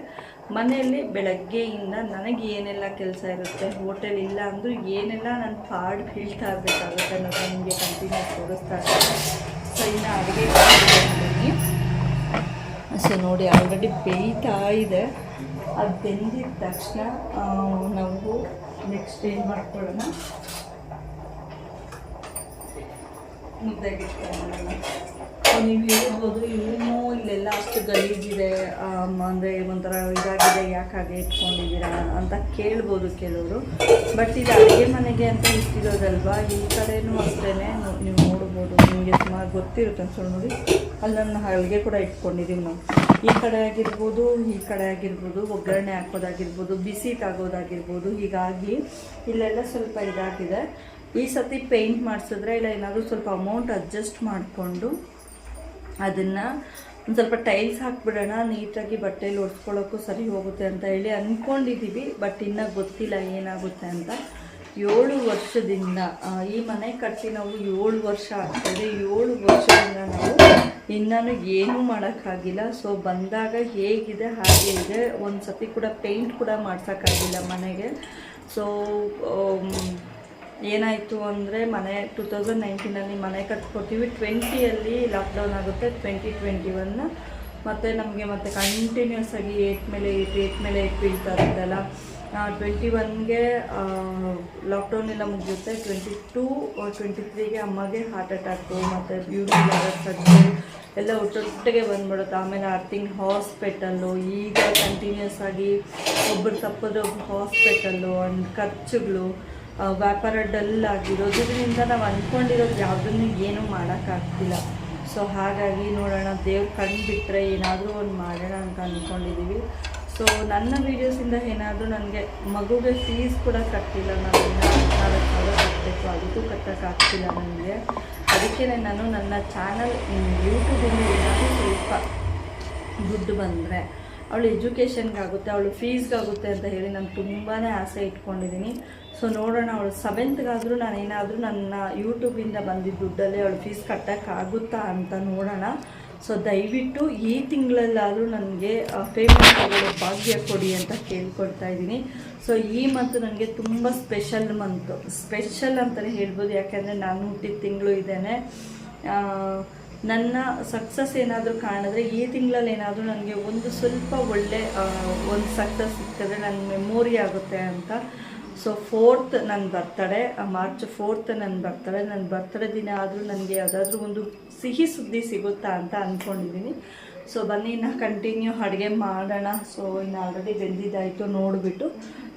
ಮನೆಯಲ್ಲಿ ಬೆಳಗ್ಗೆಯಿಂದ ನನಗೆ ಏನೆಲ್ಲ ಕೆಲಸ ಇರುತ್ತೆ, ಹೋಟೆಲ್ ಇಲ್ಲ ಅಂದರೂ ಏನೆಲ್ಲ ನಾನು ಪಾಡು ಬೀಳ್ತಾ ಇರಬೇಕಾಗುತ್ತೆ ಅನ್ನೋದು ನಿಮಗೆ ಕಂಟಿನ್ಯೂಸ್ ತೋರಿಸ್ತಾ ಇರ್ತೀನಿ. ಸೊ ಇನ್ನು ಅಡುಗೆ ಮಾಡಿದ್ದೀನಿ. ಸೊ ನೋಡಿ ಆಲ್ರೆಡಿ ಬೇಯ್ತಾ ಇದೆ. ಅದು ಬೆಂದಿದ ತಕ್ಷಣ ನಾವು ನೆಕ್ಸ್ಟ್ ಏನು ಮಾಡ್ಕೊಳ್ಳೋಣ, ಮುದ್ದೆಗೆ ಇಟ್ಕೊಳ್ಳೋಣ. ನೀವು ಹೇಳ್ಬೋದು ಇವನು ಇಲ್ಲೆಲ್ಲ ಅಷ್ಟು ಗಲೀಜಿದೆ, ಅಂದರೆ ಒಂಥರ ಇದಾಗಿದೆ, ಯಾಕಾಗೆ ಇಟ್ಕೊಂಡಿದ್ದೀರಾ ಅಂತ ಕೇಳ್ಬೋದು ಕೆಲವರು. ಬಟ್ ಇದು ಅಡುಗೆ ಮನೆಗೆ ಅಂತ ಇಟ್ಟಿರೋದಲ್ವಾ. ಈ ಕಡೆಯೂ ಅಷ್ಟೇ ನೀವು ನೋಡ್ಬೋದು, ನಿಮಗೆ ಸುಮಾರು ಗೊತ್ತಿರುತ್ತೆ ಅನ್ಸೋಳು. ನೋಡಿ ಅಲ್ಲಿ ನನ್ನ ಹಲ್ಗೆ ಕೂಡ ಇಟ್ಕೊಂಡಿದ್ದೀವಿ ನಾವು. ಈ ಕಡೆ ಆಗಿರ್ಬೋದು ಒಗ್ಗರಣೆ ಹಾಕೋದಾಗಿರ್ಬೋದು, ಬಿಸಿ ತಾಗೋದಾಗಿರ್ಬೋದು. ಹೀಗಾಗಿ ಇಲ್ಲೆಲ್ಲ ಸ್ವಲ್ಪ ಇದಾಗಿದೆ. ಈ ಸತಿ ಪೇಂಟ್ ಮಾಡಿಸಿದ್ರೆ ಇಲ್ಲ ಏನಾದರೂ ಸ್ವಲ್ಪ ಅಮೌಂಟ್ ಅಡ್ಜಸ್ಟ್ ಮಾಡಿಕೊಂಡು ಅದನ್ನು ಒಂದು ಸ್ವಲ್ಪ ಟೈಲ್ಸ್ ಹಾಕ್ಬಿಡೋಣ, ನೀಟಾಗಿ ಬಟ್ಟೆಯಲ್ಲಿ ಒರೆಸ್ಕೊಳ್ಳೋಕ್ಕೂ ಸರಿ ಹೋಗುತ್ತೆ ಅಂತ ಹೇಳಿ ಅಂದ್ಕೊಂಡಿದ್ದೀವಿ. ಬಟ್ ಇನ್ನೂ ಗೊತ್ತಿಲ್ಲ ಏನಾಗುತ್ತೆ ಅಂತ. 7 ವರ್ಷದಿಂದ ಈ ಮನೆ ಕಟ್ಟಿ ನಾವು 7 ವರ್ಷ ಆಗ್ತಾಯಿದೆ. 7 ವರ್ಷದಿಂದ ನಾವು ಇನ್ನೂ ಏನೂ ಮಾಡೋಕ್ಕಾಗಿಲ್ಲ. ಸೊ ಬಂದಾಗ ಹೇಗಿದೆ ಹಾಗೆ ಇದೆ. ಒಂದು ಸತಿ ಕೂಡ ಪೇಂಟ್ ಕೂಡ ಮಾಡ್ಸೋಕ್ಕಾಗಿಲ್ಲ ಮನೆಗೆ. ಸೊ ಏನಾಯಿತು ಅಂದರೆ ಮನೆ 2019 ಮನೆ ಕಟ್ಕೊಡ್ತೀವಿ. 20 ಲಾಕ್ಡೌನ್ ಆಗುತ್ತೆ, 2021 ಮತ್ತು ನಮಗೆ ಮತ್ತೆ ಕಂಟಿನ್ಯೂಸ್ ಆಗಿ 8 ಮೇಲೆ 8 ಬೀಳ್ತಾ ಇರುತ್ತಲ್ಲ. 21ಗೆ ಲಾಕ್ಡೌನ್ ಎಲ್ಲ ಮುಗಿಯುತ್ತೆ. 22, 23ಗೆ ಅಮ್ಮಗೆ ಹಾರ್ಟ್ ಅಟ್ಯಾಕು ಮತ್ತು ಬ್ಯೂಟಿ ಸರ್ಜರಿ ಎಲ್ಲ ಒಟ್ಟೊಟ್ಟಿಗೆ ಬಂದ್ಬಿಡುತ್ತೆ. ಆಮೇಲೆ 6 ತಿಂಗಳು ಹಾಸ್ಪಿಟಲ್ಲು. ಈಗ ಕಂಟಿನ್ಯೂಸ್ ಆಗಿ ಒಬ್ಬರು ತಪ್ಪೋದು ಹಾಸ್ಪಿಟಲ್ಲು ಅಂಡ್ ಖರ್ಚುಗಳು, ವ್ಯಾಪಾರ ಡಲ್ ಆಗಿರೋದ್ರಿಂದ ನಾವು ಅಂದ್ಕೊಂಡಿರೋದು ಯಾವುದನ್ನು ಏನೂ ಮಾಡೋಕ್ಕಾಗ್ತಿಲ್ಲ. ಸೊ ಹಾಗಾಗಿ ನೋಡೋಣ, ದೇವ್ರು ಕಂಡುಬಿಟ್ರೆ ಏನಾದರೂ ಒಂದು ಮಾಡೋಣ ಅಂತ ಅಂದ್ಕೊಂಡಿದ್ದೀವಿ. ಸೊ ನನ್ನ ವೀಡಿಯೋಸಿಂದ ಏನಾದರೂ ನನಗೆ ಮಗುಗೆ ಫೀಸ್ ಕೂಡ ಕಟ್ಟಿಲ್ಲ. ನಾನು 4,000 ಕಟ್ಟಬೇಕು, ಅದಕ್ಕೂ ಕಟ್ಟೋಕ್ಕಾಗ್ತಿಲ್ಲ ನನಗೆ. ಅದಕ್ಕೆ ನಾನು ನನ್ನ ಚಾನಲ್ ಯೂಟ್ಯೂಬಿಂದ ಏನಾದರೂ ಸ್ವಲ್ಪ ದುಡ್ಡು ಬಂದರೆ ಅವಳು ಎಜುಕೇಷನ್ಗಾಗುತ್ತೆ, ಅವಳು ಫೀಸ್ಗಾಗುತ್ತೆ ಅಂತ ಹೇಳಿ ನಾನು ತುಂಬಾ ಆಸೆ ಇಟ್ಕೊಂಡಿದ್ದೀನಿ. ಸೊ ನೋಡೋಣ, ಅವಳು 7th ನಾನೇನಾದರೂ ನನ್ನ ಯೂಟ್ಯೂಬಿಂದ ಬಂದಿದ್ದ ದುಡ್ಡಲ್ಲೇ ಅವಳು ಫೀಸ್ ಕಟ್ಟೋಕ್ಕಾಗುತ್ತಾ ಅಂತ ನೋಡೋಣ. ಸೊ ದಯವಿಟ್ಟು ಈ ತಿಂಗಳಲ್ಲಾದರೂ ನನಗೆ ಪೇಮೆಂಟ್ ತಗೊಳ್ಳೋ ಭಾಗ್ಯ ಕೊಡಿ ಅಂತ ಕೇಳ್ಕೊಳ್ತಾ ಇದ್ದೀನಿ. ಸೊ ಈ ಮಂತ್ ನನಗೆ ತುಂಬ ಸ್ಪೆಷಲ್ ಅಂತಲೇ ಹೇಳ್ಬೋದು. ಯಾಕೆಂದರೆ ನಾನು ಹುಟ್ಟಿದ ತಿಂಗಳು ಇದ್ದೇನೆ. ನನ್ನ ಸಕ್ಸಸ್ ಏನಾದರೂ ಕಾಣಿದ್ರೆ ಈ ತಿಂಗಳಲ್ಲಿ ಏನಾದರೂ ನನಗೆ ಒಂದು ಸ್ವಲ್ಪ ಒಳ್ಳೆ ಒಂದು ಸಕ್ಸಸ್ ಸಿಕ್ಕಿದ್ರೆ ನನ್ನ ಮೆಮೊರಿ ಆಗುತ್ತೆ ಅಂತ. ಸೊ 4th ನನ್ನ ಬರ್ತಡೇ, ಮಾರ್ಚ್ 4th ನನ್ನ ಬರ್ತಡೇ. ನನ್ನ ಬರ್ತಡೇ ದಿನ ಆದರೂ ನನಗೆ ಯಾವುದಾದ್ರೂ ಒಂದು ಸಿಹಿ ಸುದ್ದಿ ಸಿಗುತ್ತಾ ಅಂತ ಅಂದ್ಕೊಂಡಿದ್ದೀನಿ. ಸೊ ಬನ್ನಿ ಇನ್ನು ಕಂಟಿನ್ಯೂ ಅಡುಗೆ ಮಾಡೋಣ. ಸೊ ಇನ್ನು ಆಲ್ರೆಡಿ ಬೆಂದಿದ್ದಾಯಿತು, ನೋಡಿಬಿಟ್ಟು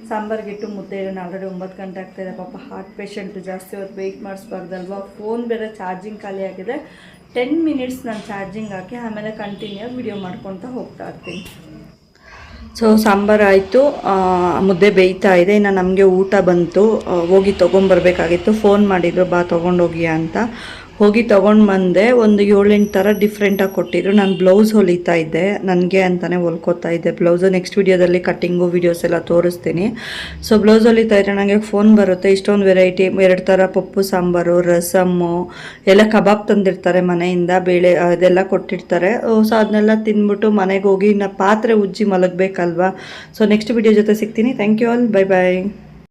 ಸಾಂಬಾರ್ಗಿಟ್ಟು ಮುದ್ದೆ ಇಡೋಣ. ಆಲ್ರೆಡಿ 9 ಗಂಟೆ ಆಗ್ತಾಯಿದೆ. ಪಾಪ ಹಾರ್ಟ್ ಪೇಷಂಟು, ಜಾಸ್ತಿ ಹೊತ್ತು ವೆಯ್ಟ್ ಮಾಡಿಸ್ಬಾರ್ದಲ್ವ. ಫೋನ್ ಬೇರೆ ಚಾರ್ಜಿಂಗ್ ಖಾಲಿ ಆಗಿದೆ. 10 ಮಿನಿಟ್ಸ್ ನಾನು ಚಾರ್ಜಿಂಗ್ ಹಾಕಿ ಆಮೇಲೆ ಕಂಟಿನ್ಯೂ ವಿಡಿಯೋ ಮಾಡ್ಕೊತಾ ಹೋಗ್ತಾ ಇರ್ತೀನಿ. ಸೊ ಸಾಂಬಾರು ಆಯಿತು, ಮುದ್ದೆ ಬೇಯ್ತಾ ಇದೆ. ಇನ್ನು ನಮಗೆ ಊಟ ಬಂತು, ಹೋಗಿ ತೊಗೊಂಬರ್ಬೇಕಾಗಿತ್ತು. ಫೋನ್ ಮಾಡಿದ್ರು ಬಾ ತೊಗೊಂಡೋಗಿ ಅಂತ. ಹೋಗಿ ತೊಗೊಂಡು ಬಂದೆ. ಒಂದು 7-8 ಥರ ಡಿಫ್ರೆಂಟಾಗಿ ಕೊಟ್ಟಿದ್ರು. ನಾನು ಬ್ಲೌಸ್ ಹೊಲಿತಾ ಇದ್ದೆ, ನನಗೆ ಅಂತಲೇ ಹೊಲ್ಕೋತಾ ಇದ್ದೆ ಬ್ಲೌಸು. ನೆಕ್ಸ್ಟ್ ವೀಡಿಯೋದಲ್ಲಿ ಕಟ್ಟಿಂಗು ವೀಡಿಯೋಸ್ ಎಲ್ಲ ತೋರಿಸ್ತೀನಿ. ಸೊ ಬ್ಲೌಸ್ ಹೊಲಿತಾ ಇದ್ದರೆ ನನಗೆ ಫೋನ್ ಬರುತ್ತೆ. ಇಷ್ಟೊಂದು ವೆರೈಟಿ, 2 ಥರ ಪಪ್ಪು ಸಾಂಬಾರು, ರಸಮ್ಮು ಎಲ್ಲ, ಕಬಾಬ್ ತಂದಿರ್ತಾರೆ ಮನೆಯಿಂದ, ಬೇಳೆ ಅದೆಲ್ಲ ಕೊಟ್ಟಿರ್ತಾರೆ. ಸೊ ಅದನ್ನೆಲ್ಲ ತಿಂದ್ಬಿಟ್ಟು ಮನೆಗೆ ಹೋಗಿ ಇನ್ನು ಪಾತ್ರೆ ಉಜ್ಜಿ ಮಲಗಬೇಕಲ್ವಾ. ಸೊ ನೆಕ್ಸ್ಟ್ ವೀಡಿಯೋ ಜೊತೆ ಸಿಗ್ತೀನಿ. Thank you all, bye bye.